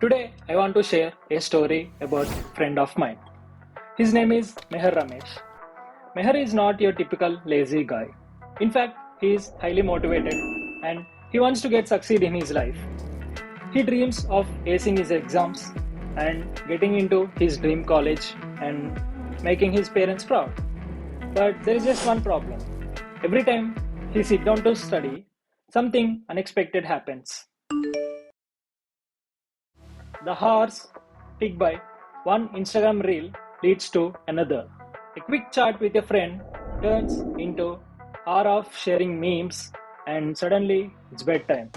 Today, I want to share a story about a friend of mine. His name is Meher Ramesh. Meher is not your typical lazy guy. In fact, he is highly motivated and he wants to get succeed in his life. He dreams of acing his exams and getting into his dream college and making his parents proud. But there is just one problem. Every time he sits down to study, something unexpected happens. The hours tick by. One Instagram reel leads to another. A quick chat with a friend turns into hour of sharing memes and suddenly it's bedtime.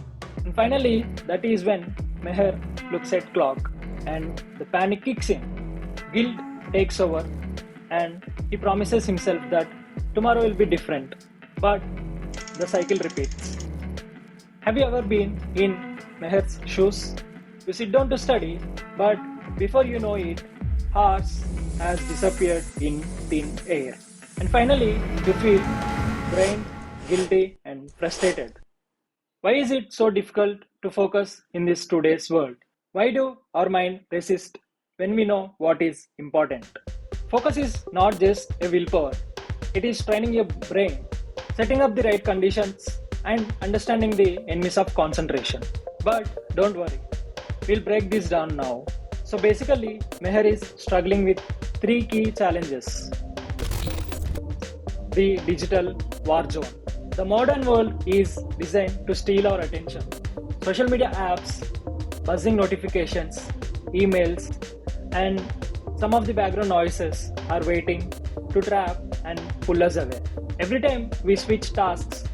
And finally, that is when Meher looks at clock and the panic kicks in. Guilt takes over and he promises himself that tomorrow will be different. But the cycle repeats. Have you ever been in Meher's shoes? You sit down to study, but before you know it, hours has disappeared in thin air. And finally, you feel drained, guilty, and frustrated. Why is it so difficult to focus in this today's world? Why do our mind resist when we know what is important? Focus is not just a willpower. It is training your brain, setting up the right conditions, and understanding the enemies of concentration. But don't worry, we'll break this down now. So basically, Meher is struggling with three key challenges. The digital war zone. The modern world is designed to steal our attention. Social media apps, buzzing notifications, emails, and some of the background noises are waiting to trap and pull us away. Every time we switch tasks,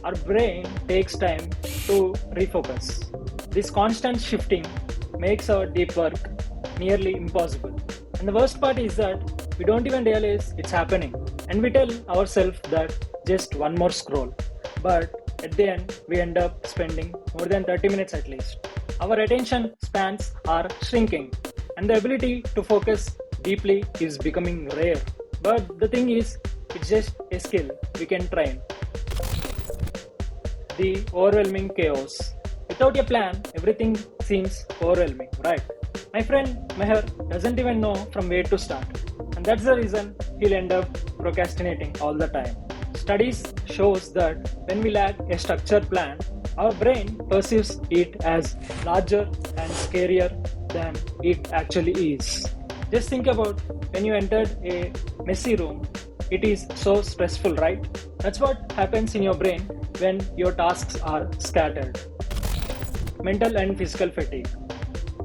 our brain takes time to refocus. This constant shifting makes our deep work nearly impossible. And the worst part is that we don't even realize it's happening. And we tell ourselves that just one more scroll. But at the end, we end up spending more than 30 minutes at least. Our attention spans are shrinking. And the ability to focus deeply is becoming rare. But the thing is, it's just a skill we can train. The overwhelming chaos. Without a plan, everything seems overwhelming, right? My friend Meher doesn't even know from where to start. And that's the reason he'll end up procrastinating all the time. Studies shows that when we lack a structured plan, our brain perceives it as larger and scarier than it actually is. Just think about when you entered a messy room. It is so stressful, right? That's what happens in your brain when your tasks are scattered. Mental and physical fatigue.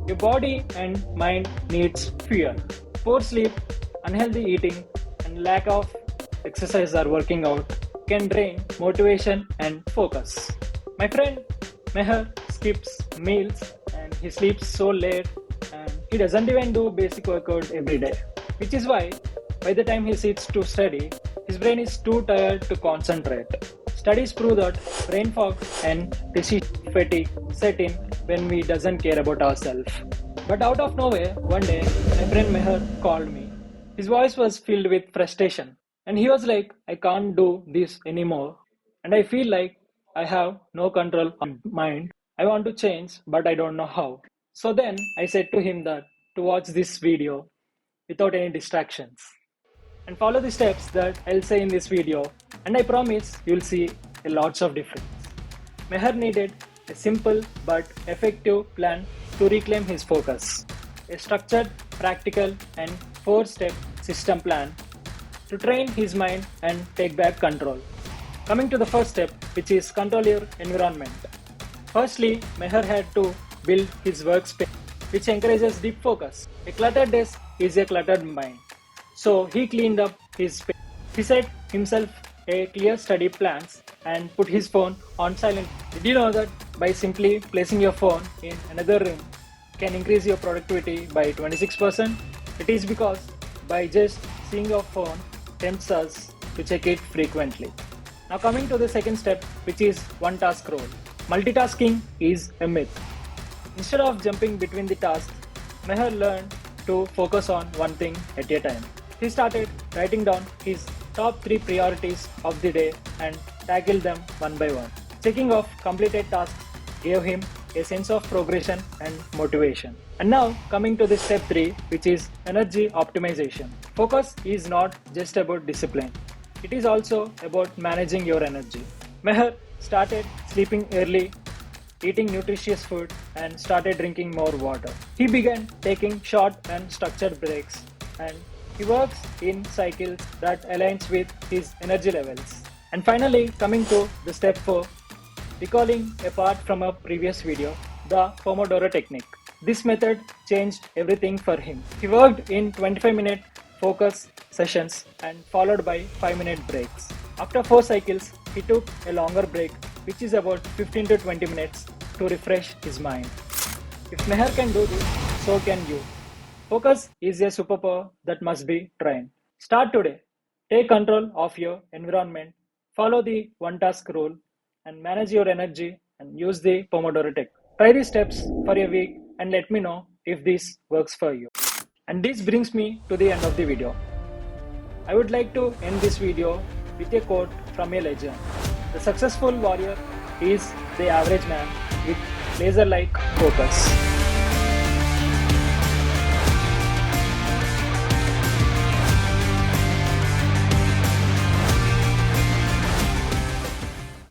Your body and mind needs fuel. Poor sleep, unhealthy eating, and lack of exercise or working out can drain motivation and focus. My friend Meher skips meals and he sleeps so late and he doesn't even do basic workout every day. Which is why by the time he sits to study, his brain is too tired to concentrate. Studies prove that brain fog and decision fatigue set in when we doesn't care about ourselves. But out of nowhere, one day, my friend Meher called me. His voice was filled with frustration. And he was like, I can't do this anymore. And I feel like I have no control on mind. I want to change, but I don't know how. So then I said to him that to watch this video without any distractions and follow the steps that I'll say in this video, and I promise you'll see a lots of difference. Meher needed a simple but effective plan to reclaim his focus. A structured, practical and 4-step system plan to train his mind and take back control. Coming to the first step, which is control your environment. Firstly, Meher had to build his workspace, which encourages deep focus. A cluttered desk is a cluttered mind. So he cleaned up his space. He set himself a clear study plans and put his phone on silent. Did you know that by simply placing your phone in another room can increase your productivity by 26%? It is because by just seeing your phone tempts us to check it frequently. Now coming to the second step, which is one task rule. Multitasking is a myth. Instead of jumping between the tasks, Meher learned to focus on one thing at a time. He started writing down his top 3 priorities of the day and tackled them one by one. Checking off completed tasks gave him a sense of progression and motivation. And now coming to the step 3, which is energy optimization. Focus is not just about discipline. It is also about managing your energy. Meher started sleeping early, eating nutritious food, and started drinking more water. He began taking short and structured breaks, and he works in cycles that aligns with his energy levels. And finally, coming to the step 4, recalling a part from a previous video, the Pomodoro Technique. This method changed everything for him. He worked in 25-minute focus sessions and followed by 5-minute breaks. After 4 cycles, he took a longer break, which is about 15 to 20 minutes, to refresh his mind. If Meher can do this, so can you. Focus is a superpower that must be trained. Start today. Take control of your environment, follow the one task rule, and manage your energy and use the Pomodoro Tech. Try these steps for a week and let me know if this works for you. And this brings me to the end of the video. I would like to end this video with a quote from a legend. The successful warrior is the average man with laser-like focus.